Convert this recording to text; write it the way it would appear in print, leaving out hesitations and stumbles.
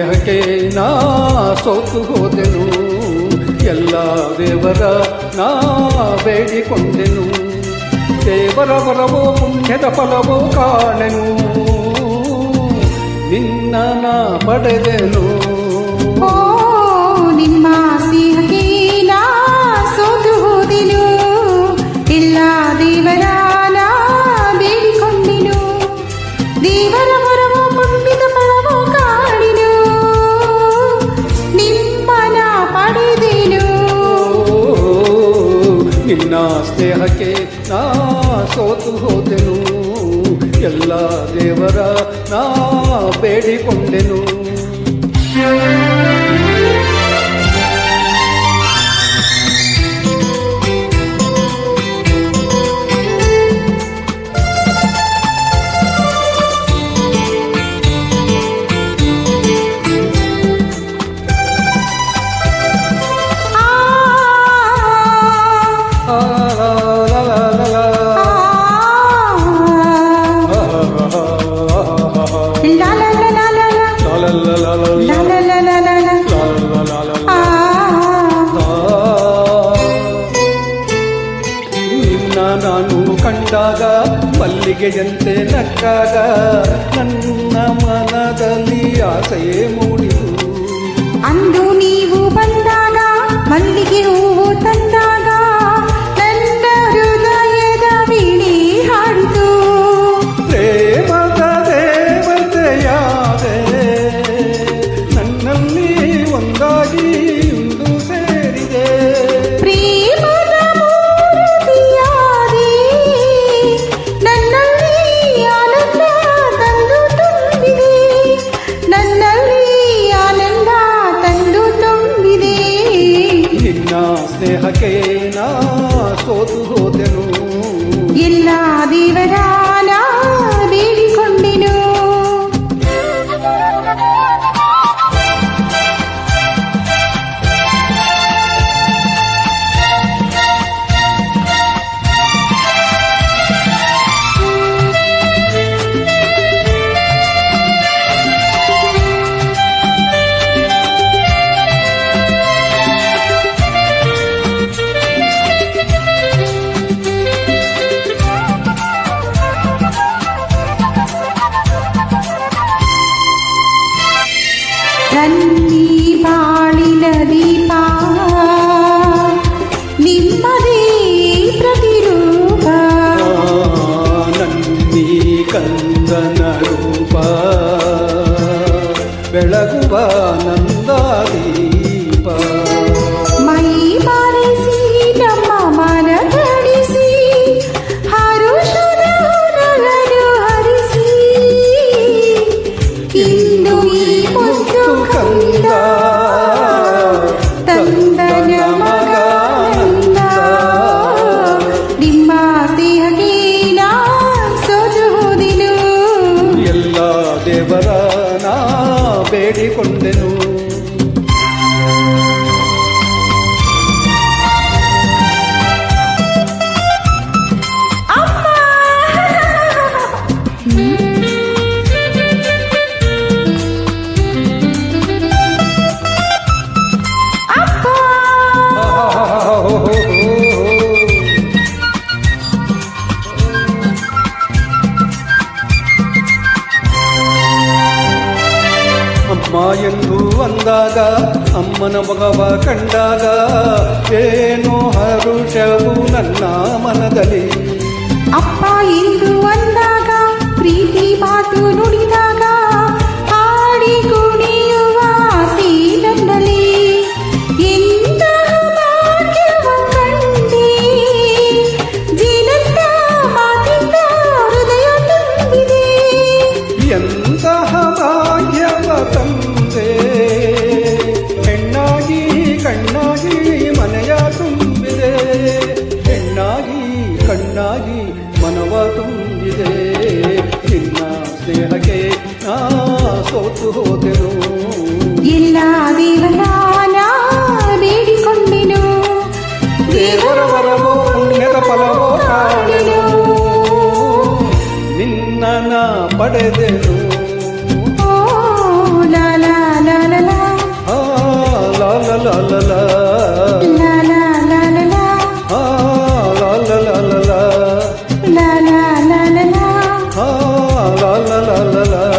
ಸ್ನೇಹಕ್ಕೆ ನಾ ಸೋತು ಹೋದೆನು, ಎಲ್ಲ ದೇವರ ನಾ ಬೇಡಿಕೊಂಡೆನು, ದೇವರ ವರವೋ ಪುಣ್ಯದ ಫಲವೋ ಕಾಣೆನು, ನಿನ್ನ ನಾ ಪಡೆದೆನು. ಓ ನಿಮ್ಮ ಸ್ನೇಹಕ್ಕೆ ನಾ ಸೋತು ಹೋದೆನು, ಎಲ್ಲ ದೇವರ ನಾ ಬೇಡಿಕೊಂಡೆನು, ದೇವರ ವರವೋ ಪುಣ್ಯದ ಫಲವೋ ಕಾಣೆನು, ನಿಮ್ಮ ನಾ ಪಡೆದೆನು. ನಿನ್ನ ಸ್ನೇಹಕ್ಕೆ ನಾ ಸೋತು ಹೋದೆನು, ಎಲ್ಲ ದೇವರ ನಾ ಬೇಡಿಕೊಂಡೆನು. ನಾನು ಕಂಡಾಗ ಮಲ್ಲಿಗೆಯಂತೆ ನಕ್ಕಾಗ ನನ್ನ ಮನದಲ್ಲಿ ಆಸೆಯೇ ಮೂಡಿತು, ಅಂದು ನೀವು ಬಂದಾಗ ಮಲ್ಲಿಗೆ ಹೂವು ತಂದಾಗ ನನ್ನ ಹೃದಯದ ವೀಣೆ ಹಾಡಿತು, ಪ್ರೇಮದ ದೇವತೆಯಾದೆ ನನ್ನಲ್ಲಿ ಒಂದಾಗಿ ಇಂದು ಸೇರಿದೆ, ಪ್ರೇಮದ ಮೂರ್ತಿಯಾದೆ ನನ್ನಲ್ಲಿ ಆನಂದ ತಂದು ತುಂಬಿದೆ, ನನ್ನಲ್ಲಿ ಆನಂದ ತಂದು ತುಂಬಿದೆ. ನಿನ್ನ ಸ್ನೇಹಕ್ಕೆ ನಾ ಸೋತು ಹೋದೆನು, ಎಲ್ಲ ದೇವರ ನಾ ಬೇಡಿಕೊಂಡೆನು. ನನ್ನಿ ಬಾಳಿನ ದೀಪ ನಿಮ್ಮದೇ ಪ್ರತಿರೂಪ, ನನ್ನಿ ಕಂದನ ರೂಪ ಬೆಳಗುವ ನಂದಾದೀಪ, ಮೈ ಮಾರಿಸಿ ನಮ್ಮ ಮನ ತಣಿಸಿ ಹರುಷದ ಹೊರಗನು ಹರಿಸಿ, ಇಂದು ಈ ಮುದ್ದು ಕಂದ ತಂದನ ಮಗನಂದ, ನಿಮ್ಮ ಸ್ನೇಹಕ್ಕೆ ನಾ ಸೋತು ಹೋದೆನು, ಎಲ್ಲ ದೇವರ ನಾ ಬೇಡಿಕೊಂಡೆನು. ಅಮ್ಮ ಎಂದು ಅಂದಾಗ ಅಮ್ಮನ ಮಗವ ಕಂಡಾಗ ಏನೋ ಹರುಷವು ನನ್ನ ಮನದಲ್ಲಿ, ಅಪ್ಪ ಎಂದು ಅಂದಾಗ ಪ್ರೀತಿ ಮಾತು ನುಡಿದಾಗ ಹಾಡಿ ಕುಣಿಯುವ ಆಸೆ ನನ್ನಲ್ಲಿ, ಎಂತಹ ಭಾಗ್ಯವ ಕಂಡೆ ಜೀನಂತ ಮಾತಿಂದ ಹೃದಯ ತುಂಬಿದೆ, ಎಂತಹ ಭಾಗ್ಯವ ತಂದೆ ಹೆಣ್ಣಾಗಿ ಕಣ್ಣಾಗಿ ಮನೆಯ ತುಂಬಿದೆ, ಹೆಣ್ಣಾಗಿ ಕಣ್ಣಾಗಿ ಮನವ ತುಂಬಿದೆ, ನಿನ್ನ ಸ್ನೇಹಕ್ಕೆ ನಾ ಸೋತು ಹೋದೆನು, ಎಲ್ಲ ದೇವರ ನಾ ಬೇಡಿಕೊಂಡೆನು, ದೇವರ ವರವೋ ಪುಣ್ಯದ ಫಲವೋ ಕಾಣೆನು, ನಿನ್ನ ನಾ ಪಡೆದೆನು. ಓ ಲಾ ಲಾ ಲಾ ಲಾ ಲಾ ಲಾ ಲಾ ಲಾ.